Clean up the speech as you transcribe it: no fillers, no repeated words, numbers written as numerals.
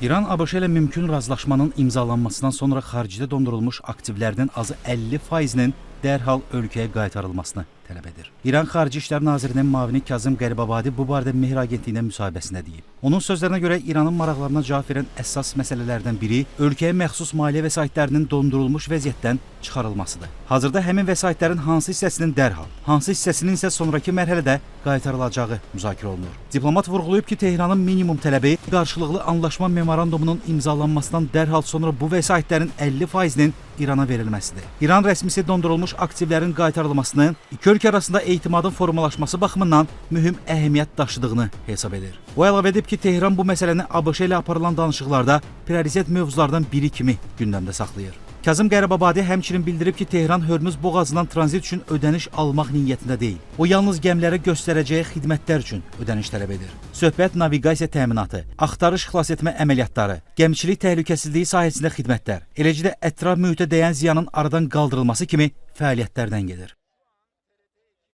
İran ABŞ ilə mümkün razılaşmanın imzalanmasından sonra xaricdə dondurulmuş aktivlərinin azı 50%-nin dərhal ölkəyə qaytarılmasını tələb edir. İran Xarici İşlər Nazirinin müavini Kazım Qəribabadi bu barədə Mehr Agentliyinə müsahibəsində deyib. Onun sözlərinə görə İranın maraqlarına cavab verən əsas məsələlərdən biri ölkəyə məxsus maliyyə vəsaitlərinin dondurulmuş vəziyyətdən çıxarılmasıdır. Hazırda həmin vəsaitlərin hansı hissəsinin dərhal, hansı hissəsinin isə sonraki mərhələdə qaytarılacağı müzakirə olunur. Diplomat vurğulayıb ki, Tehranın minimum tələbi qarşılıqlı anlaşma memorandumunun imzalanmasından dərhal sonra bu vəsaitlərin 50%-nin İrana verilməsidir. İran rəsmisi dondurulmuş aktivlərin qaytarılmasının iki ölkə arasında etimadın formalaşması baxımından mühüm əhəmiyyət daşıdığını hesab edir. O əlavə edib ki, Tehran bu məsələni ABŞ ilə aparılan danışıqlarda prioritet mövzulardan biri kimi gündəmdə saxlayır. Kazım Qəribabadi həmçinin bildirib ki, Tehran Hörmüz boğazından tranzit üçün ödəniş almaq niyyətində deyil. O yalnız gəmilərə göstərəcəyi xidmətlər üçün ödəniş tələb edir. Söhbət naviqasiya təminatı, axtarış xilas etmə əməliyyatları, gəmiçilik təhlükəsizliyi sahəsində xidmətlər, eləcə də ətraf mühitə dəyən ziyanın aradan qaldırılması kimi fəaliyyətlərdən gedir.